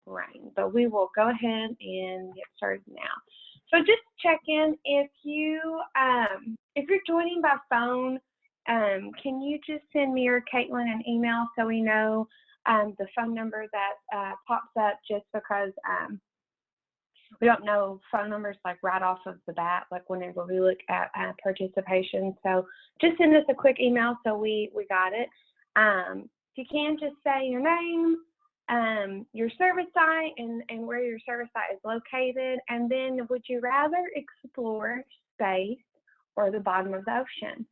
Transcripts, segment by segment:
brain. But we will go ahead and get started now. So just check in if you're joining by phone. Can you just send me or Caitlin an email so we know the phone number that pops up, just because we don't know phone numbers like right off of the bat, like whenever we look at participation. So just send us a quick email so we got it. If you can, just say your name, your service site, and where your service site is located, and then would you rather explore space or the bottom of the ocean?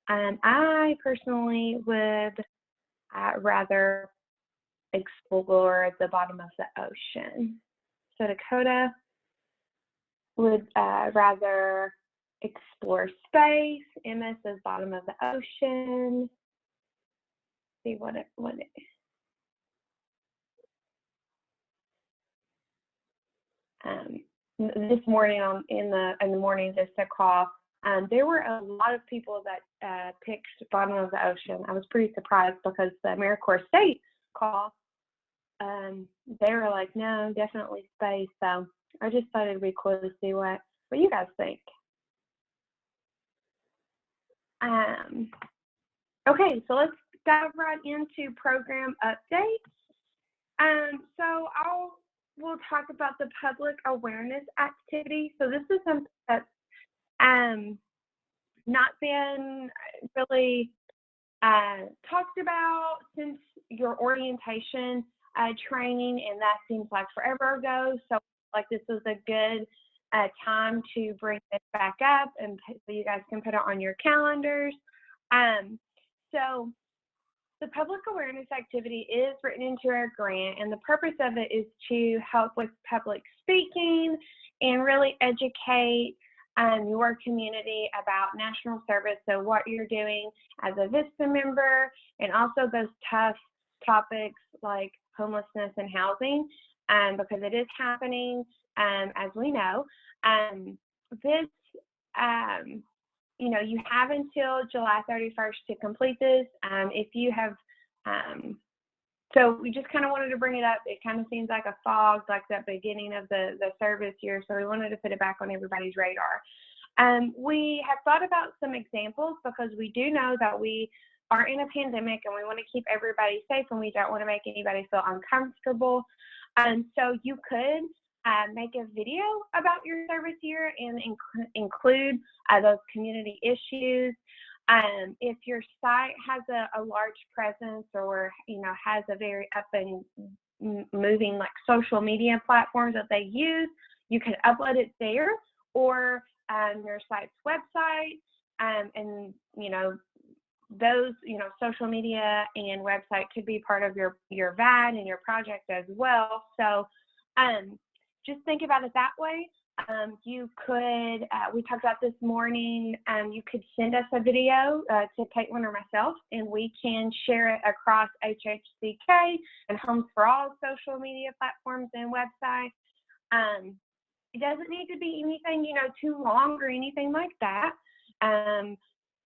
I personally would rather explore the bottom of the ocean. So Dakota would rather explore space. MS is bottom of the ocean. See what it this morning in the morning VISTA call, there were a lot of people that picked bottom of the ocean. I was pretty surprised because the AmeriCorps State call, they were like, no, definitely space. So I just thought it'd be cool to see what you guys think. Okay, so let's dive right into program updates. So we'll talk about the public awareness activity. So this is something that's not been really talked about since your orientation training, and that seems like forever ago. So like this is a good time to bring this back up, and so you guys can put it on your calendars. So the public awareness activity is written into our grant, and the purpose of it is to help with public speaking and really educate your community about national service, so what you're doing as a VISTA member, and also those tough topics like homelessness and housing, because it is happening, as we know. This, you have until July 31st to complete this. If you have, so we just kind of wanted to bring it up. It kind of seems like a fog, like that beginning of the service year, so we wanted to put it back on everybody's radar. We have thought about some examples because we do know that we are in a pandemic and we want to keep everybody safe, and we don't want to make anybody feel uncomfortable. So you could make a video about your service year and include those community issues. If your site has a large presence, or has a very up and moving like social media platforms that they use, you can upload it there, or your site's website, and those social media and website could be part of your VAD and your project as well. So just think about it that way. You could, we talked about this morning, you could send us a video to Caitlin or myself, and we can share it across HHCK and Homes for All social media platforms and websites. It doesn't need to be anything, too long or anything like that.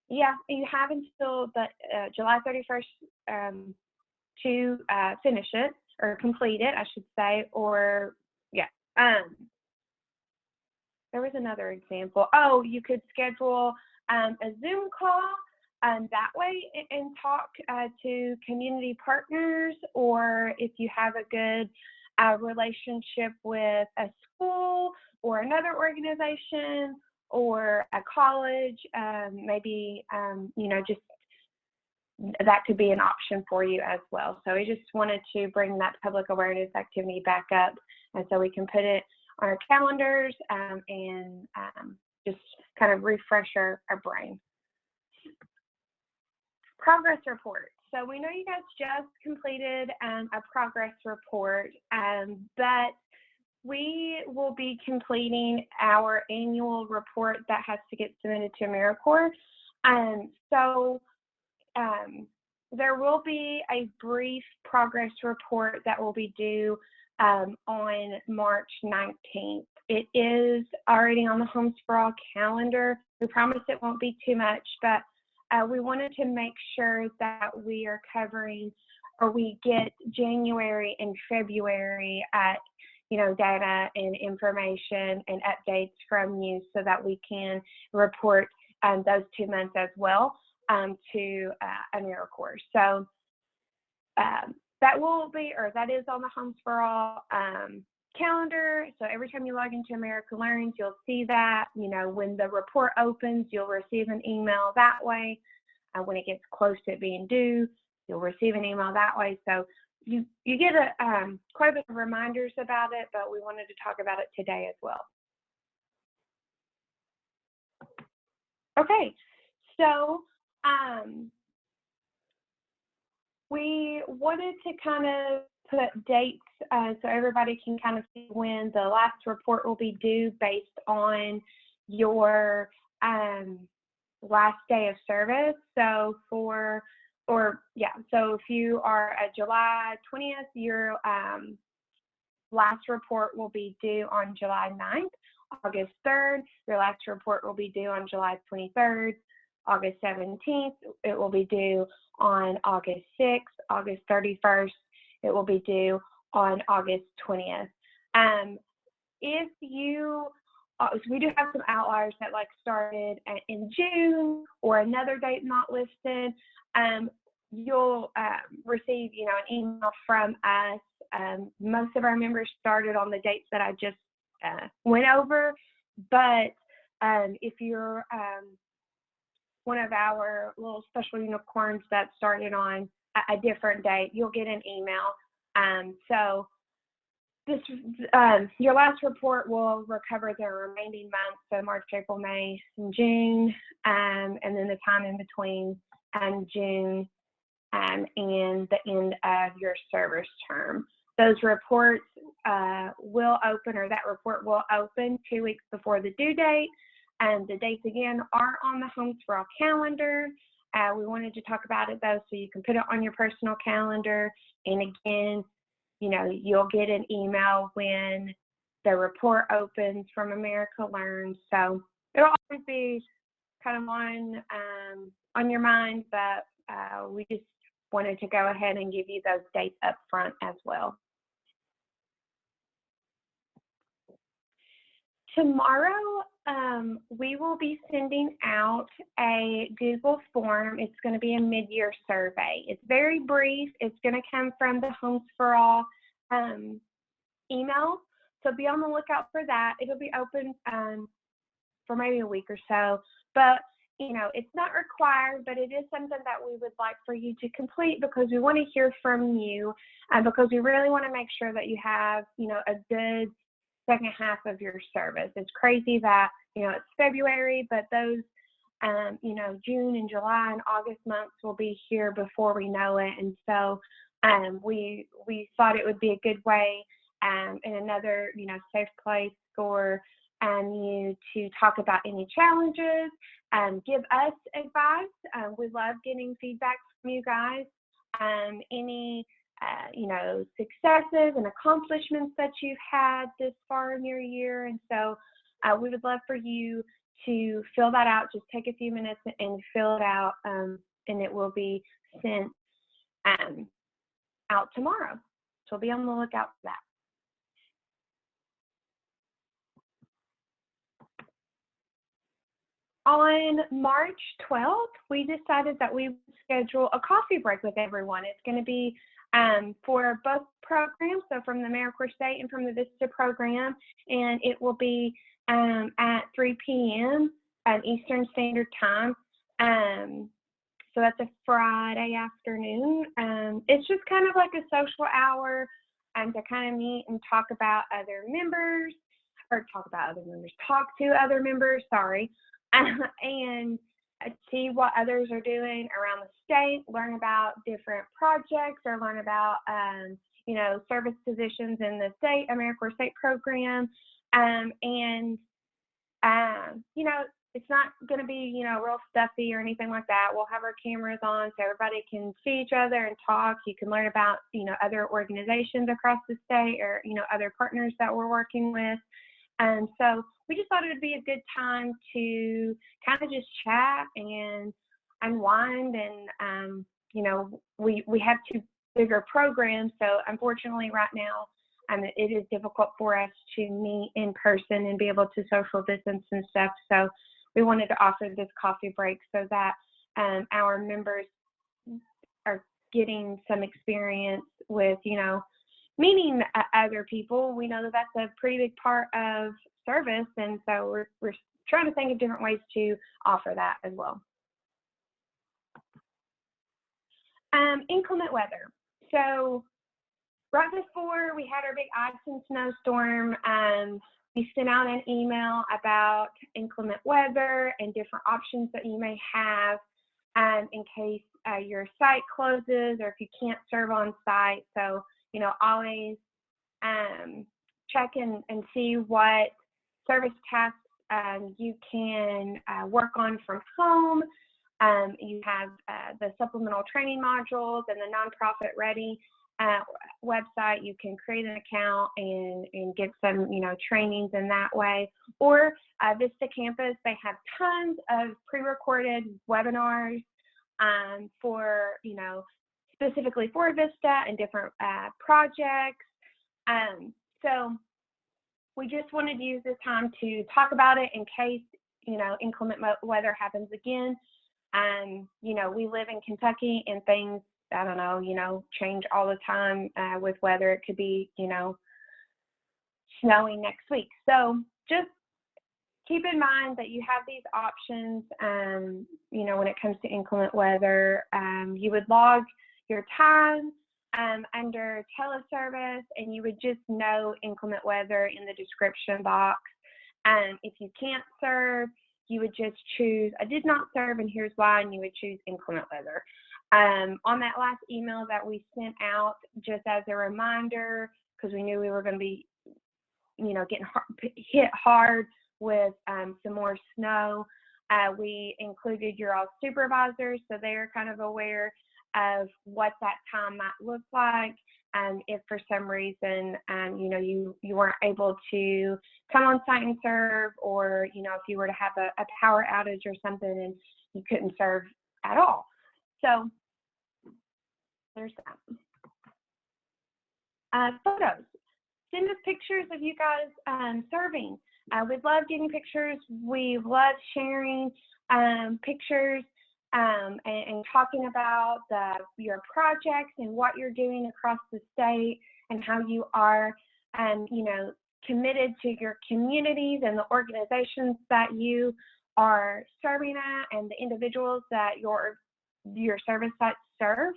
Yeah, you have until the July 31st to finish it, or complete it, I should say, or yeah. There was another example. Oh, you could schedule a Zoom call that way and talk to community partners, or if you have a good relationship with a school or another organization or a college, maybe, just that could be an option for you as well. So we just wanted to bring that public awareness activity back up, and so we can put it on our calendars and just kind of refresh our brain. Progress report. So we know you guys just completed a progress report, but we will be completing our annual report that has to get submitted to AmeriCorps. So there will be a brief progress report that will be due on March 19th. It is already on the Homes for All calendar. We promise it won't be too much, but we wanted to make sure that we are covering or we get January and February data and information and updates from you so that we can report those 2 months as well to AmeriCorps. So that is on the Homes for All calendar. So every time you log into America Learns, you'll see that. When the report opens, you'll receive an email that way. When it gets close to it being due, you'll receive an email that way. So you get quite a bit of reminders about it, but we wanted to talk about it today as well. Okay, so we wanted to kind of put dates so everybody can kind of see when the last report will be due based on your last day of service. So so if you are at July 20th, your last report will be due on July 9th. August 3rd, your last report will be due on July 23rd. August 17th, it will be due on August 6th. August 31st, it will be due on August 20th. If you so we do have some outliers that started in June or another date not listed. You'll receive, an email from us. Most of our members started on the dates that I just went over, but if you're one of our little special unicorns that started on a different date, you'll get an email. So this, your last report will recover the remaining months, so March, April, May, and June, and then the time in between June and the end of your service term. Those reports will open, or that report will open 2 weeks before the due date. And the dates again are on the Homes for All calendar. We wanted to talk about it though, so you can put it on your personal calendar. And again, you'll get an email when the report opens from America Learns. So it'll always be kind of on your mind, but we just wanted to go ahead and give you those dates up front as well. Tomorrow, we will be sending out a Google form. It's going to be a mid-year survey. It's very brief. It's going to come from the Homes for All email. So be on the lookout for that. It'll be open for maybe a week or so. But, it's not required, but it is something that we would like for you to complete because we want to hear from you and because we really want to make sure that you have, a good second half of your service. It's crazy that, it's February, but those, June and July and August months will be here before we know it. And so we thought it would be a good way and another, safe place for you to talk about any challenges, give us advice. We love getting feedback from you guys. Any successes and accomplishments that you've had this far in your year. And so we would love for you to fill that out. Just take a few minutes and fill it out, and it will be sent out tomorrow. So be on the lookout for that. On March 12th, we decided that we would schedule a coffee break with everyone. It's going to be for both programs, so from the AmeriCorps State and from the VISTA program, and it will be at 3 p.m. Eastern Standard Time. So that's a Friday afternoon. It's just kind of like a social hour to kind of meet and talk to other members, sorry, and see what others are doing around the state, learn about different projects, or learn about, service positions in the state, AmeriCorps State program. It's not going to be, real stuffy or anything like that. We'll have our cameras on so everybody can see each other and talk. You can learn about, other organizations across the state or, other partners that we're working with. So we just thought it would be a good time to kind of just chat and unwind. And, we have two bigger programs. So unfortunately right now, it is difficult for us to meet in person and be able to social distance and stuff. So we wanted to offer this coffee break so that our members are getting some experience with, meeting other people. We know that that's a pretty big part of service, and so we're trying to think of different ways to offer that as well. Inclement weather. So right before we had our big ice and snowstorm, we sent out an email about inclement weather and different options that you may have in case your site closes or if you can't serve on site. So, always check and see what service tasks you can work on from home. You have the supplemental training modules and the Nonprofit Ready website. You can create an account and get some, trainings in that way. Or VISTA Campus, they have tons of pre-recorded webinars for, specifically for VISTA and different projects. So we just wanted to use this time to talk about it in case, inclement weather happens again. We live in Kentucky and things, I don't know, change all the time with weather. It could be, snowing next week. So just keep in mind that you have these options, when it comes to inclement weather. You would log your time under teleservice, and you would just know inclement weather in the description box. If you can't serve, you would just choose, I did not serve, and here's why, and you would choose inclement weather. On that last email that we sent out, just as a reminder, because we knew we were going to be, getting hit hard with some more snow, we included your all supervisors, so they're kind of aware of what that time might look like. If for some reason, you weren't able to come on site and serve, or, if you were to have a power outage or something and you couldn't serve at all. So there's that. Photos. Send us pictures of you guys serving. We'd love getting pictures. We love sharing pictures and talking about your projects and what you're doing across the state and how you are, committed to your communities and the organizations that you are serving at and the individuals that your service sites serve,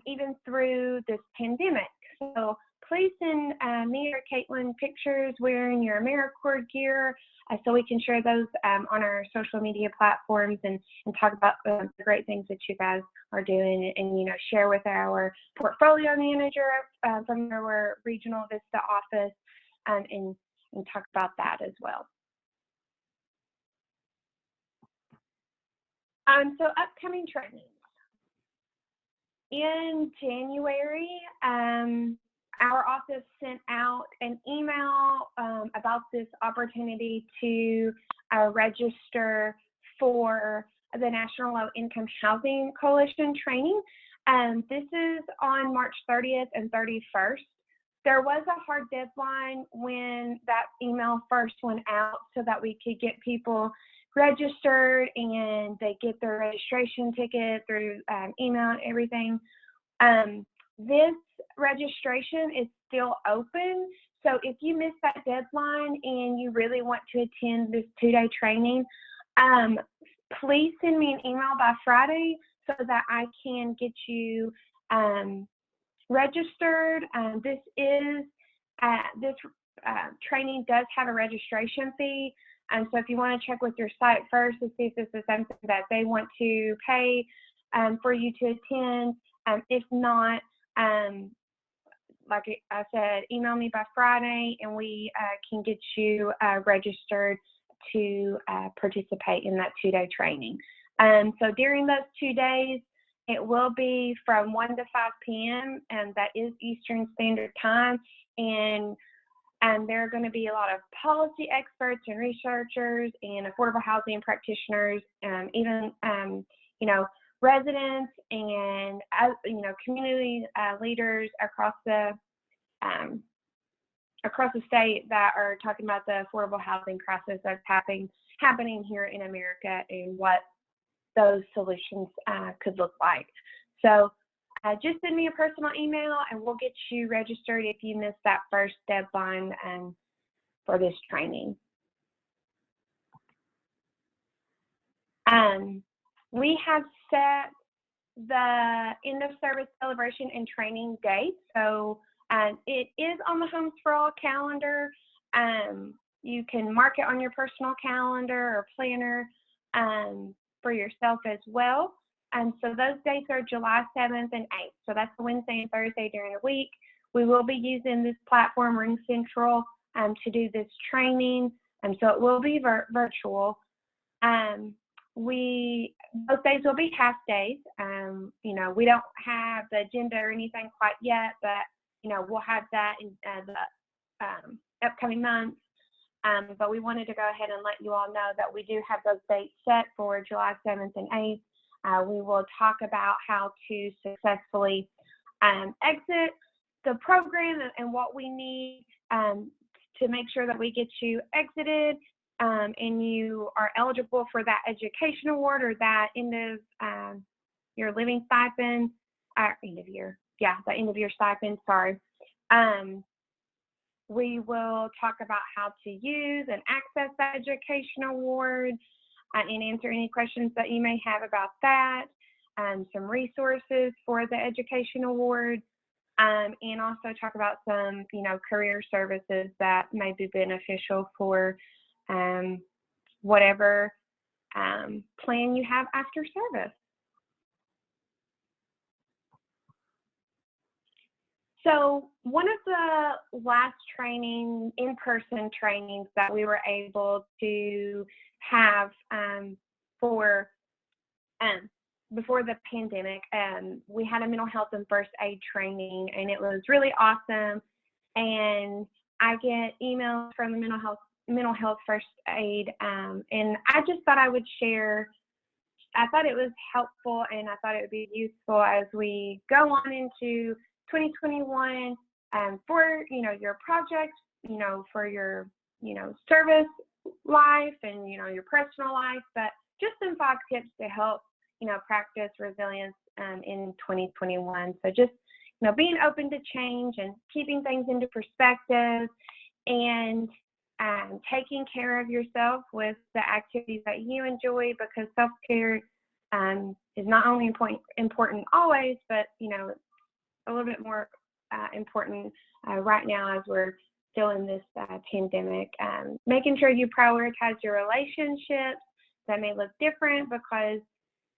even through this pandemic. So please send me or Caitlin pictures wearing your AmeriCorps gear so we can share those on our social media platforms and talk about the great things that you guys are doing, and share with our portfolio manager from our regional VISTA office and talk about that as well. So upcoming trainings. In January, our office sent out an email about this opportunity to register for the National Low Income Housing Coalition training. This is on March 30th and 31st. There was a hard deadline when that email first went out so that we could get people registered and they get their registration ticket through email and everything. This registration is still open. So if you missed that deadline and you really want to attend this 2-day training, please send me an email by Friday so that I can get you registered. This training does have a registration fee. So if you want to check with your site first to see if this is something that they want to pay for you to attend. If not, like I said, email me by Friday and we can get you registered to participate in that 2-day training. So during those 2 days, it will be from 1 to 5 p.m. and that is Eastern Standard Time. And there are going to be a lot of policy experts and researchers and affordable housing practitioners, even, residents and community leaders across the state that are talking about the affordable housing crisis that's happening here in America and what those solutions could look like. So just send me a personal email and we'll get you registered if you missed that first deadline for this training. We have set the end of service celebration and training date. So it is on the Homes for All calendar. You can mark it on your personal calendar or planner for yourself as well. So those dates are July 7th and 8th. So that's a Wednesday and Thursday during the week. We will be using this platform, Ring Central, to do this training. So it will be virtual. Those days will be half days. We don't have the agenda or anything quite yet, but we'll have that in the upcoming months. But we wanted to go ahead and let you all know that we do have those dates set for July 7th and 8th. We will talk about how to successfully exit the program and what we need to make sure that we get you exited and you are eligible for that education award or that end of your living stipend, the end of your stipend, sorry. We will talk about how to use and access the education award and answer any questions that you may have about that, some resources for the education award, and also talk about some, career services that may be beneficial for whatever plan you have after service. So one of the last in-person trainings that we were able to have before the pandemic, we had a mental health and first aid training, and it was really awesome. And I get emails from the mental health first aid, and I just thought I would share. I thought it was helpful, and I thought it would be useful as we go on into 2021 for your project, for your service life and your personal life, but just some 5 tips to help practice resilience in 2021. So just being open to change and keeping things into perspective and taking care of yourself with the activities that you enjoy, because self-care is not only important always, but a little bit more important right now as we're still in this pandemic. Making sure you prioritize your relationships that may look different because,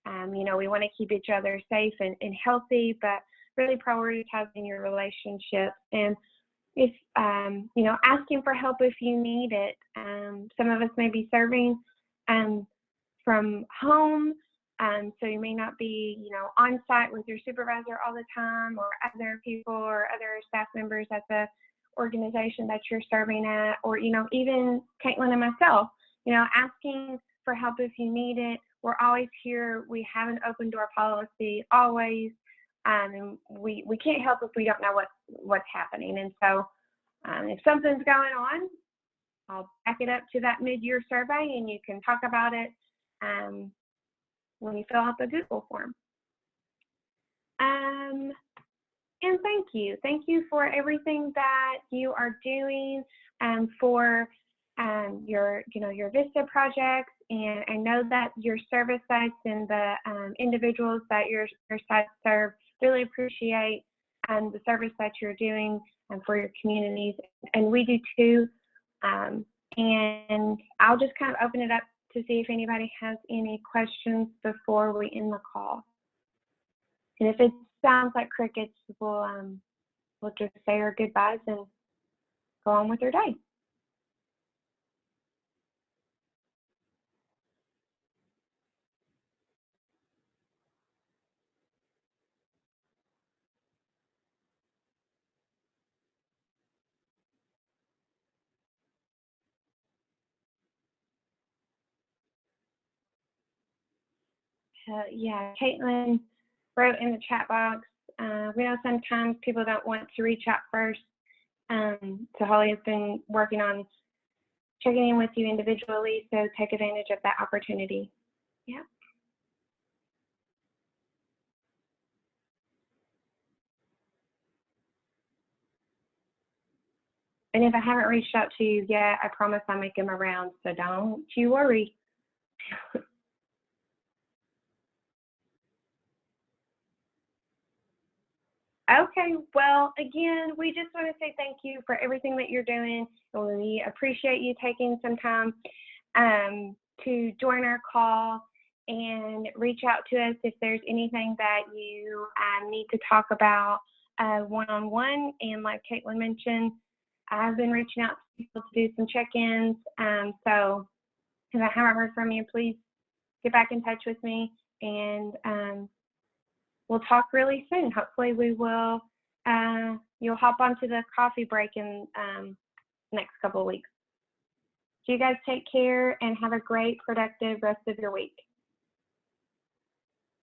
we want to keep each other safe and healthy, but really prioritizing your relationships. And if, asking for help if you need it. Some of us may be serving from home. So you may not be, on site with your supervisor all the time, or other people or other staff members at the organization that you're serving at, or, even Caitlin and myself, asking for help if you need it. We're always here. We have an open door policy always. And we can't help if we don't know what's happening. And so if something's going on, I'll back it up to that mid-year survey, and you can talk about it when you fill out the Google form. And thank you. Thank you for everything that you are doing for your VISTA projects. And I know that your service sites and the individuals that your sites serve really appreciate the service that you're doing for your communities. And we do too. And I'll just kind of open it up to see if anybody has any questions before we end the call. And if it sounds like crickets, we'll just say our goodbyes and go on with our day. Yeah, Caitlin wrote in the chat box. We know sometimes people don't want to reach out first. So Holly has been working on checking in with you individually, so take advantage of that opportunity. Yeah. And if I haven't reached out to you yet, I promise I'll make them around, so don't you worry. Okay, well, again, we just want to say thank you for everything that you're doing. And we appreciate you taking some time to join our call and reach out to us if there's anything that you need to talk about one-on-one. And like Caitlin mentioned, I've been reaching out to people to do some check-ins. So if I haven't heard from you, please get back in touch with me, and we'll talk really soon. Hopefully we will, you'll hop onto the coffee break in next couple of weeks. So you guys take care and have a great, productive rest of your week.